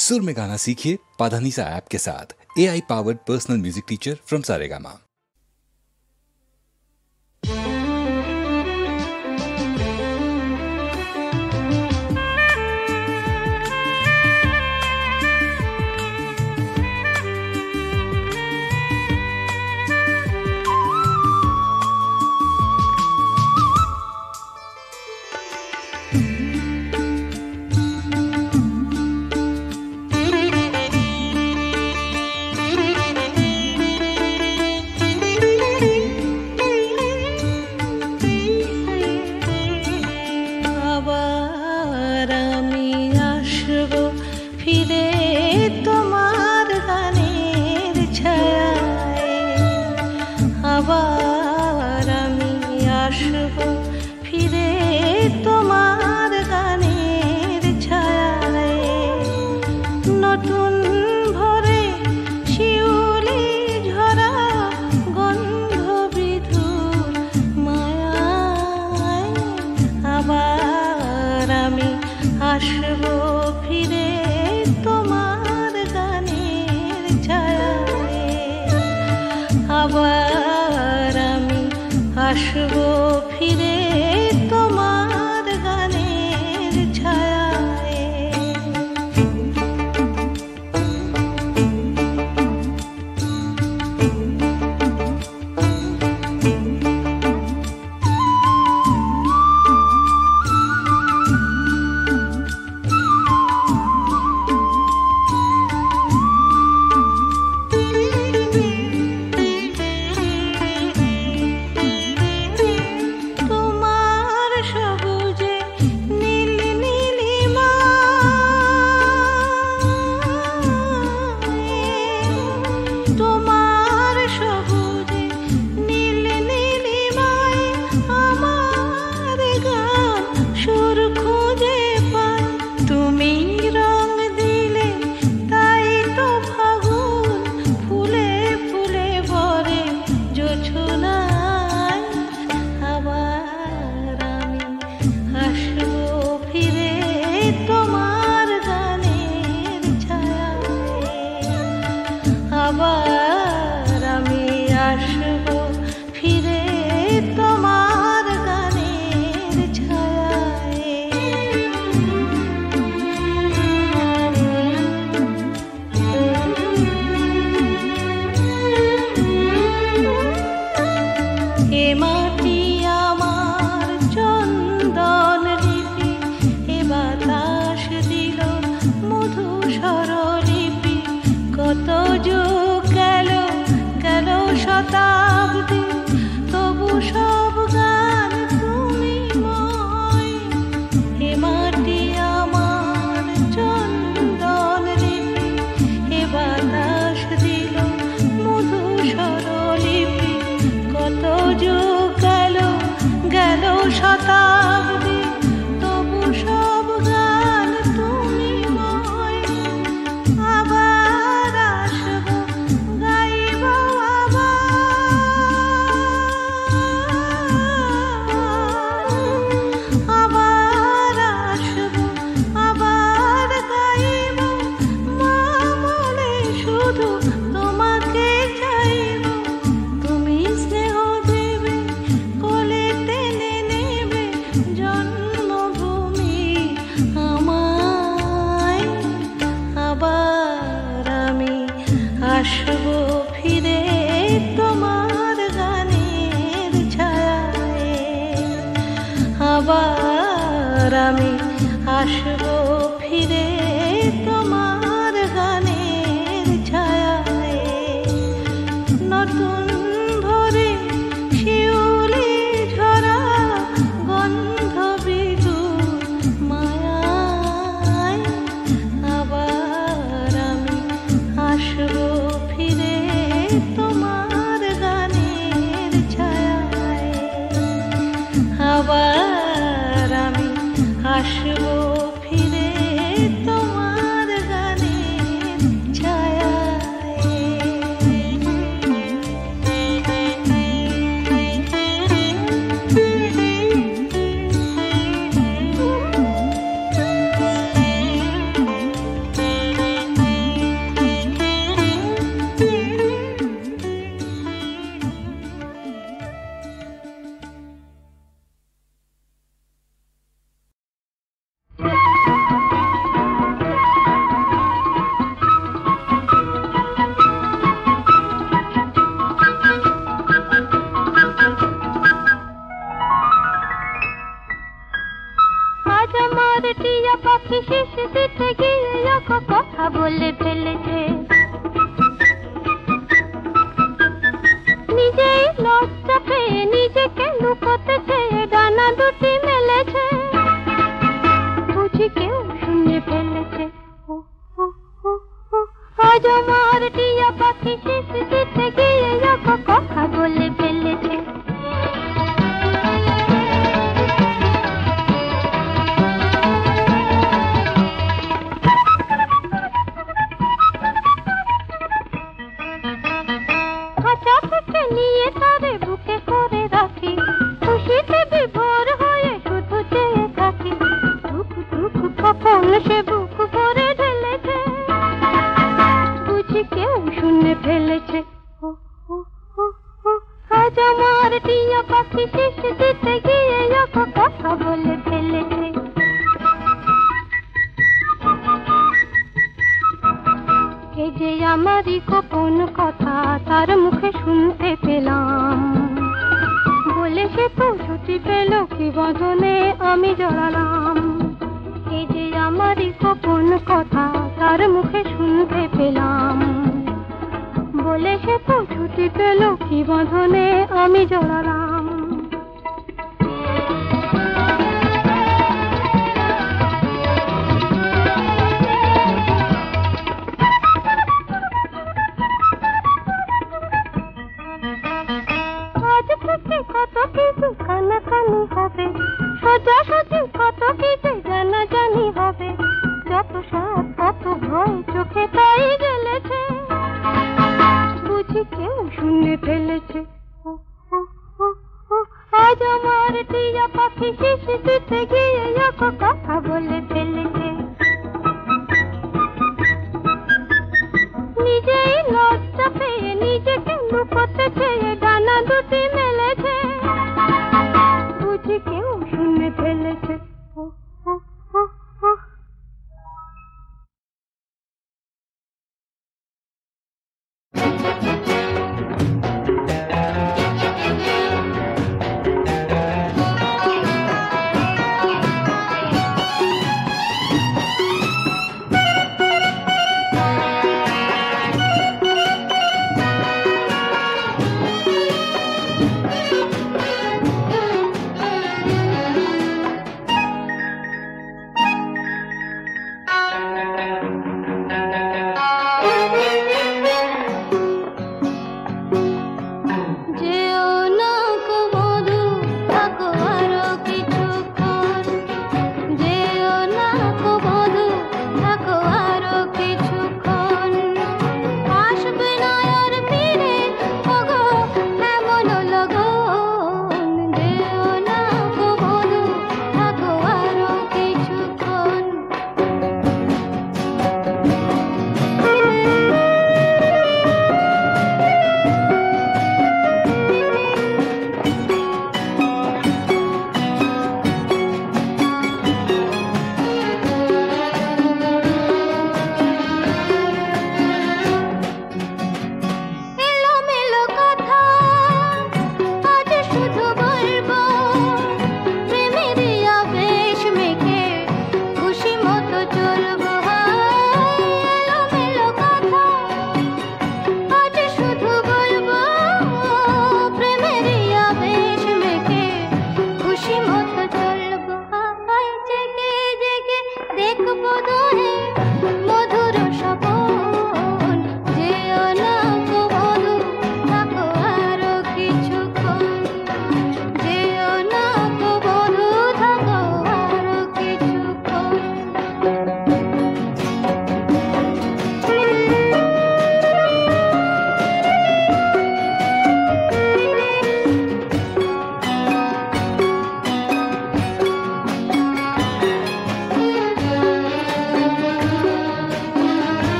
सुर में गाना सीखिए पाधानीसा ऐप के साथ। AI powered personal music teacher from Saregama. আবার আমি আসবো ফিরে। কথা বলে ফেলেছে। নিজেই লজ্জা পেয়ে নিজেকে লুকোতে চেয়ে ডানা দুটি মেলেছে, বুঝি কেউ শুনে ফেলেছে। আজ আমার টিয়া পাখি শিশ দিতে গিয়ে কথা বলে ফেলেছে। খাঁচা থেকে নিয়ে তারে বুকে করে রাখি, খুশিতে বিভোর হয়ে শুধু চেয়ে থাকি। ধুক ধুক কখন সে বুক ভরে ঢেলেছে, বুঝি কেউ শুনে ফেলেছে। আজ আমার টিয়া পাখি শিশ দিতে গিয়ে কথা বলে ফেলেছে। এ যে আমারই গোপন কথা তার মুখে শুনতে পেলাম, বলে সে তো ছুটি পেল কি বদনে আমি জড়ালাম। এ যে আমারই গোপন কথা তার মুখে শুনতে পেলাম, বলে সে তো ছুটি পেল কি বদনে আমি জড়ালাম। কত কিছু কানাকানি হবে, সোজাসুজি কত কিছু জানাজানি হবে। যত সাপ কত ভয় চোখে তাই গেলেছে, বুঝি কেউ শুনে ফেলেছে। আজ আমার টিয়া পাখি শিশ দিতে গিয়ে কথা বলে ফেলেছে। নিজেই লজ্জা পেয়ে নিজেকে লুকোতে চেয়ে ডানা দুটি মেলেছে, বুঝি কেউ শুনে ফেলেছে।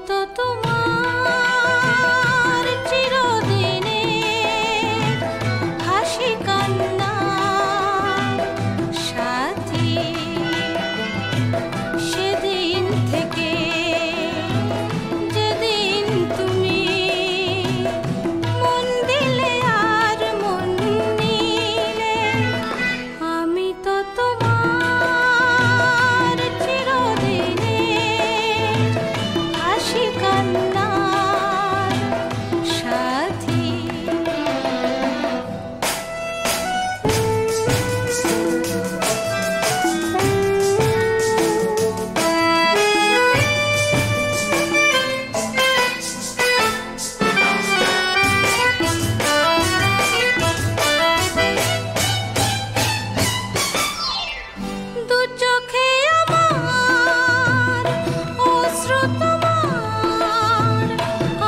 তো তোমার চিরদিনে হাসি কান্না সাথী, সেদিন থেকে যেদিন তুমি মন দিলে আর মন নিলে, আমি তো তোমার চিরদিনে হাসি কান্নার সাথী। দু চোখে আমার অশ্রু তোমার,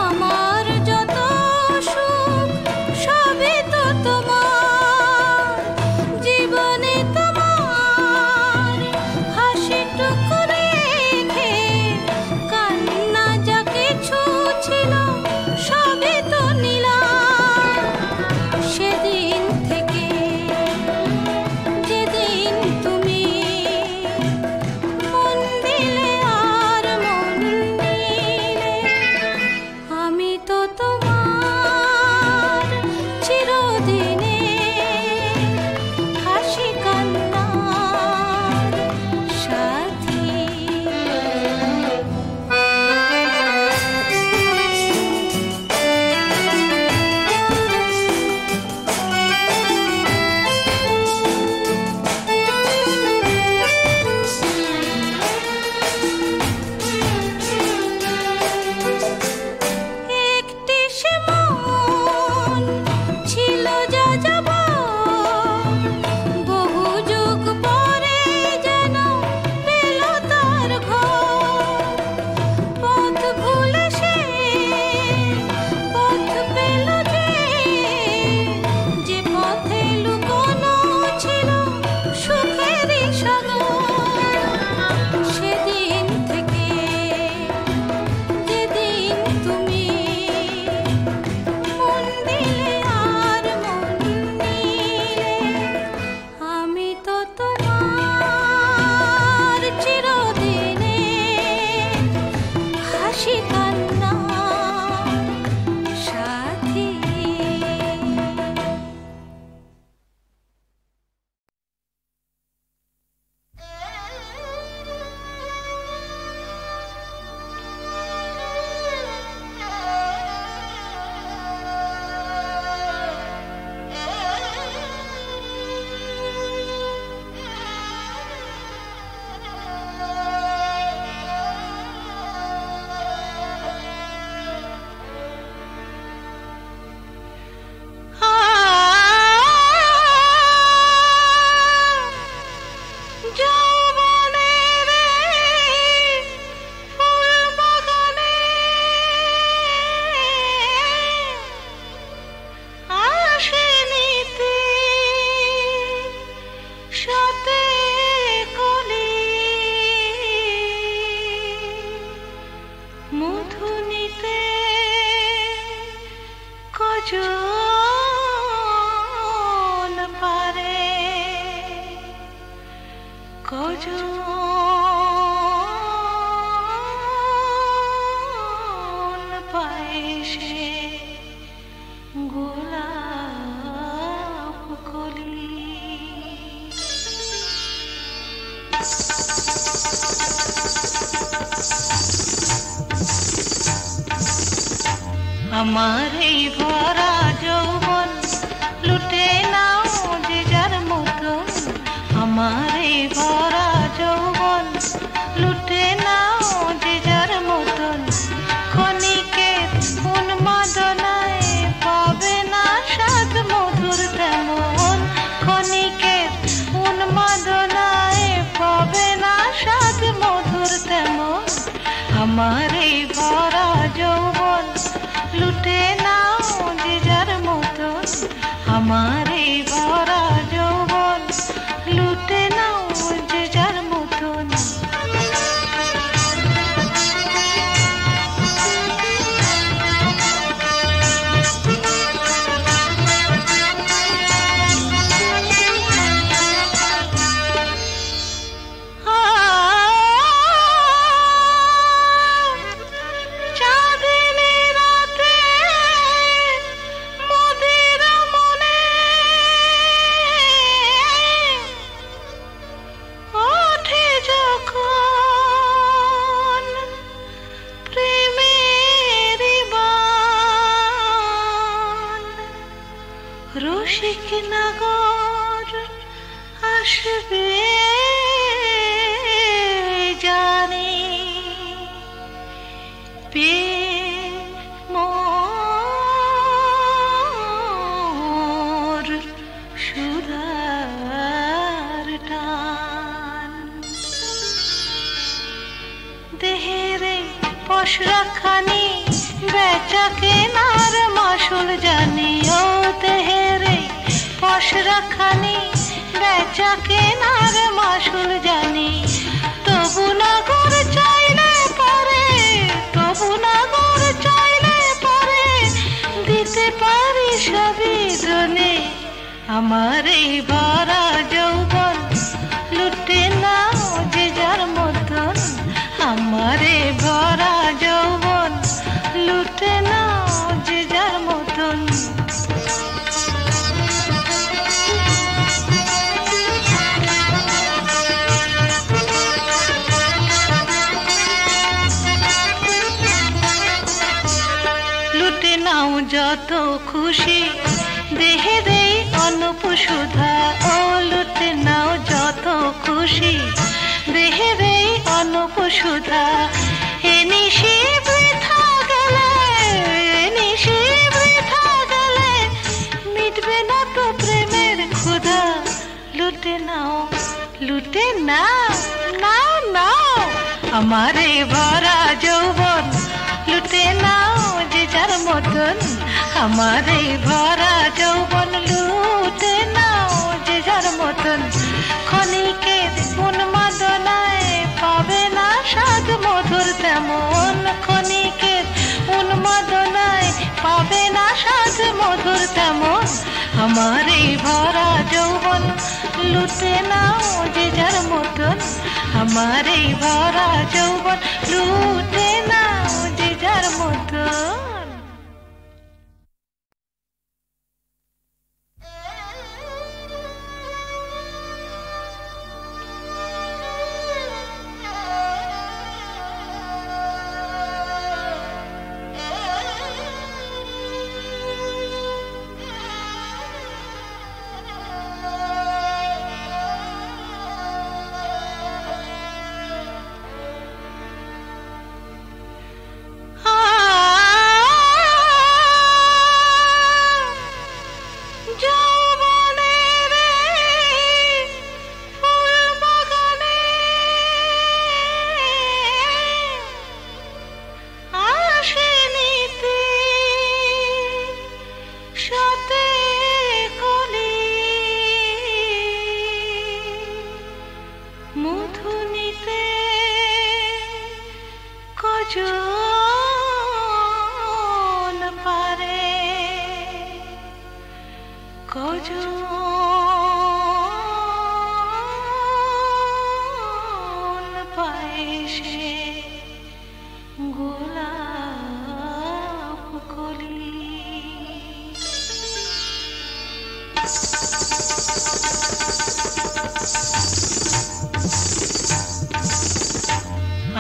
আমার যত সুখ সবই তো তোমার, জীবনে তোমার হাসিটুকু রেখে কান্না যা কিছু ছিল সবই তো নিলাম, সেদিন থেকে যেদিন তুমি মন দিলে আর মন নিলে, আমি তো তোমার চিরদিনে হাসি কান্নার সাথী। একটি সে মন ছিল যা যাব, বহু যুগ পরে যেন পেল তার ঘর, পথ ভুলে সে পথ পেল যে পথে লুকোনো ছিল সুখেরই সাগর, সেদিন থেকে যেদিন তুমি মন দিলে আর মন নিলে, আমি তো তোমার চিরদিনে হাসি কান্নার সাথী। যৌবনের ফুল বাগানে আসেনিতে সাথে কলি, মধু নিতে কজন পারে, কজন পায় সে গোলাপ কলি। আমার এই ভরা যৌবন লুটে নাও যে যার মতন, আমার এই ভরা যৌবন লুটে নাও যে যার মতন, ক্ষণিকের উন্মাদনায় পাবে না স্বাদ মধুর তেমন, ক্ষণিকের উন্মাদনায় পাবে না স্বাদ মধুর তেমন, আমার এই ভরা যৌবন লুটে নাও যে যার মতন, আমার এই ভরা যৌবন লুটে নাও যে যার মতন। রসিক নগর আসবে জানি পে মোর সুধার টান দেহেরে পশরাখানি বেচা কেনার মাসুল জানি ও দেহেরে পশরাখানি বেচা কেনার মাসুল জানি তবু নগর চাইলে পারে তবু নগর চাইলে পারে দিতে পারি সবই ধনে আমার এই ভরা যৌবন লুটে নাও যে যার মতন আমার এই ভরা যৌবন লুটে নাও যে যার মতন লুটে নাও যত খুশি দেহে দেই অনুপ সুধা ও লুটে নাও যত খুশি দেহে দেই অনুপ সুধা এ নিশি বৃথা গেলে এ নিশি বৃথা গেলে মিটবে না তো প্রেমের ক্ষুধা লুটে নাও লুটে নাও নাও নাও আমার এই ভরা যৌবন লুটে নাও যে যার মতন আমার এই ভরা যৌবন লুটে নাও যে যার মতন ক্ষণিকের উন্মাদনায় পাবে না স্বাদ মধুর তেমন ক্ষণিকের উন্মাদনায় পাবে না স্বাদ মধুর তেমন আমার এই ভরা যৌবন লুটে নাও যে যার মতন আমার এই ভরা যৌবন লুটে নাও যে যার মতন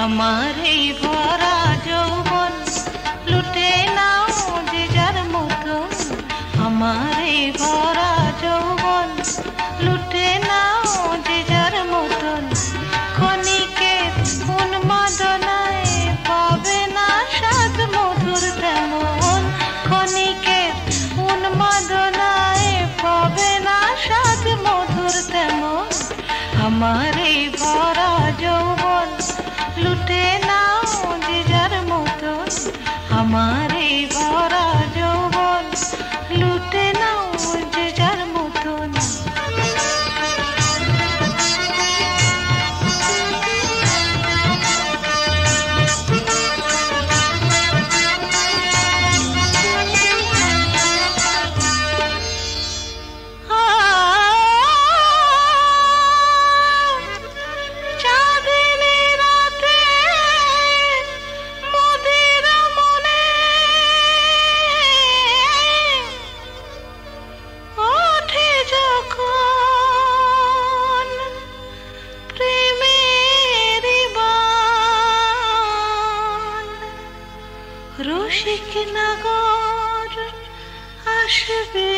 আমার এই ভরা যৌবন লুটে নাও যে যার মতন আমার এই ভরা যৌবন লুটে নাও যে যার মতন ক্ষণিকের উন্মাদনায় পাবে না স্বাদ মধুর তেমন ক্ষণিকের উন্মাদনায় পাবে না স্বাদ মধুর তেমন আমার এই ভরা যৌবন লুটে নাও যে যার মতন আমার এই ভরা যৌবন লুটে নাও যে যার মতন রসিক নগর আসবে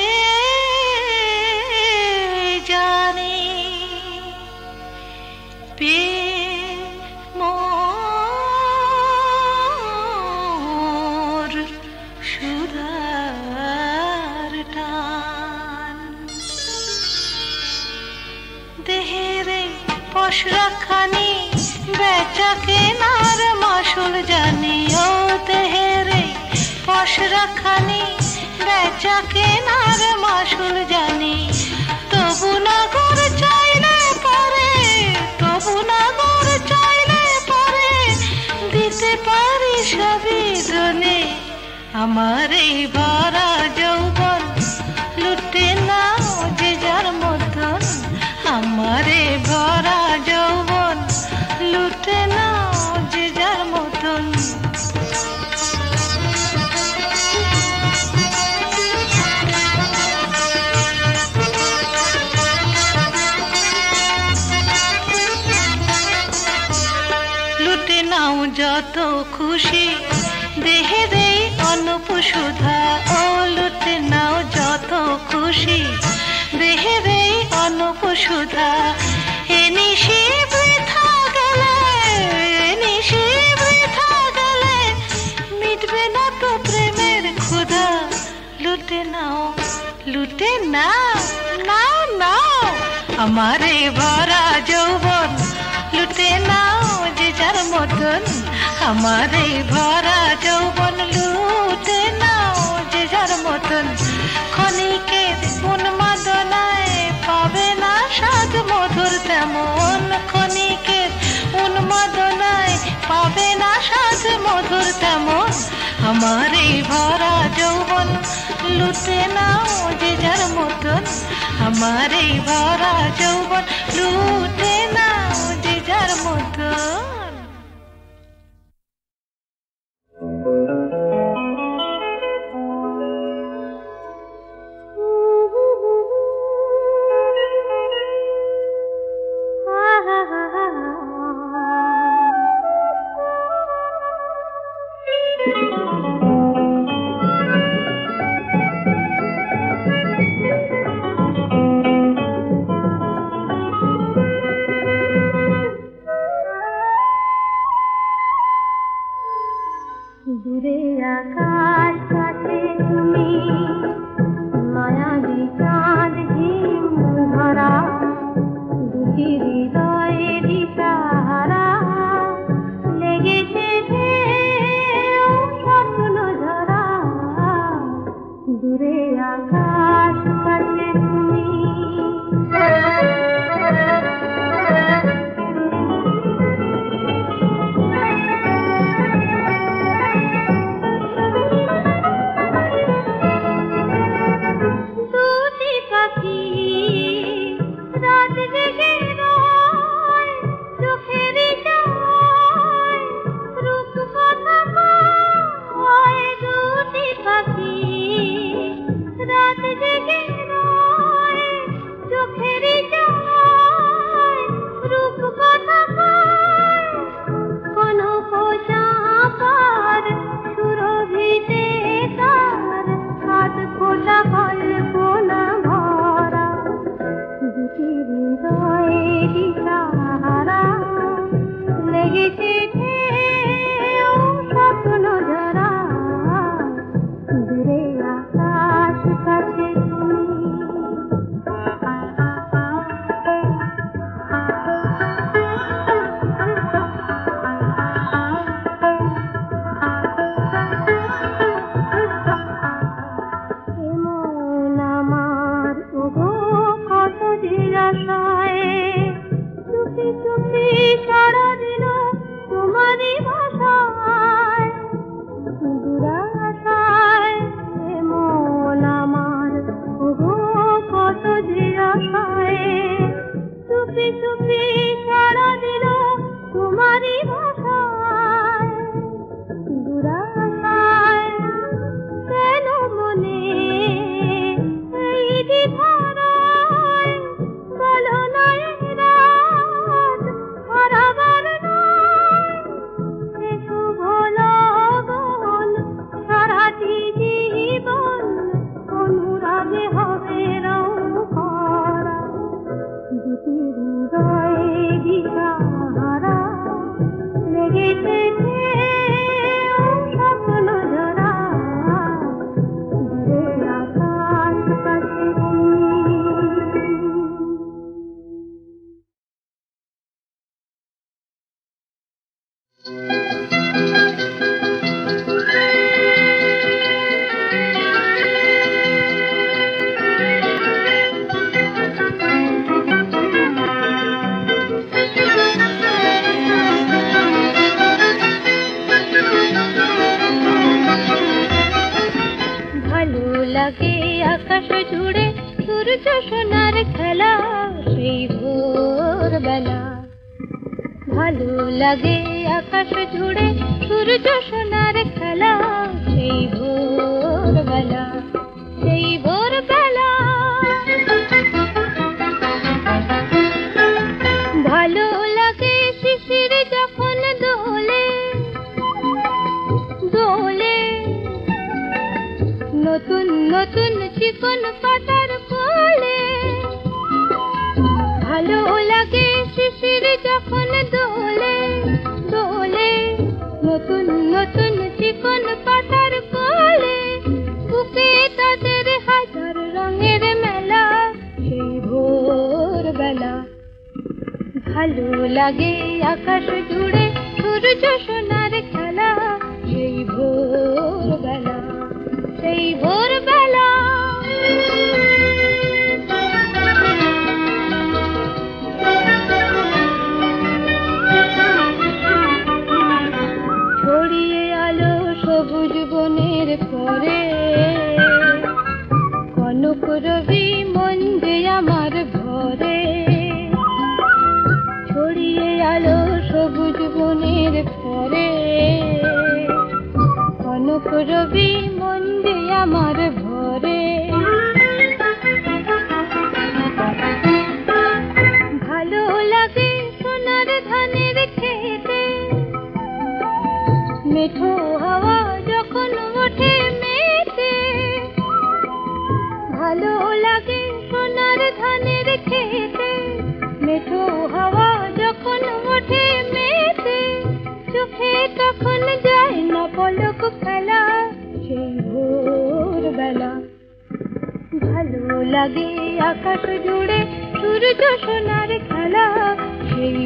বেচা কেনার মাসুল জানি, তবু নাগর চাইলে পরে, তবু নাগর চাইলে পরে দিতে পারি সবই দনে। আমার এই ভরা যৌবন লুটে নাও যে যার মতন, আমার এই ভরা যৌবন লুটে নাও যে যার মতন। লুটে নাও যত খুশি দেহের এই অনুপ সুধা, ও লুটে নাও যত খুশি দেহের এই অনুপ সুধা। এ নিশি বৃথা গেলে, এ নিশি বৃথা গেলে মিটবে না তো প্রেমের ক্ষুধা। লুটে নাও, লুটে নাও, নাও নাও আমার এই ভরা যৌবন লুটে নাও যে যার মতন, আমার এই ভরা যৌবন লুটে নাও যে যার মতন। ক্ষণিকের উন্মাদনায় পাবে না স্বাদ মধুর তেমন, ক্ষণিকের উন্মাদনায় পাবে না স্বাদ মধুর তেমন। আমার এই ভরা যৌবন লুটে নাও যে যার মতন, আমার এই ভরা যৌবন লুটে নাও যে যার মতন। দূরে আকাশ কাছে তুমি মায়াবী চাঁদ ঝিম ধরা, দুটি হৃদয়ে দিশাহারা লেগেছে স্বপ্ন ধরা। দূরে আকাশ কাছে তুমি দুটি লাগে আকাশ জুড়ে সূর্য সোনার খেলা সেই ভোরবেলা। ভালো লাগে আকাশ জুড়ে সূর্য সোনার খেলা সেই ভোরবেলা, সেই ভোরবেলা। ভালো লাগে শিশির যখন দোলে দোলে, নতুন নতুন চিকন পাতার কোলে। ভালো লাগে শিশির যখন দোলে দোলে, নতুন নতুন চিকন পাতার কোলে। বুকে তাদের হাজার রঙের মেলা সেই ভোরবেলা। ভালো লাগে আকাশ জুড়ে সূর্য সোনার খেলা সেই ভোরবেলা, সেই ভোরবেলা। ছড়িয়ে আলো সবুজ বনের পরে, কনক রবি মন যে আমার ঘরে। ছড়িয়ে আলো সবুজ বনের পরে, কনক রবি মন যে আমার ভরে। ভালো লাগে সোনার ধানের খেতে, মেঠো হাওয়া যখন ওঠে মেতে। ভালো লাগে সোনার ধানের খেতে, মেঠো হাওয়া যখন ওঠে মেতে। চোখে তখন যায় না পলক ফেলা সেই ভোরবেলা। ভালো লাগে আকাশ জুড়ে সূর্য সোনার খেলা সেই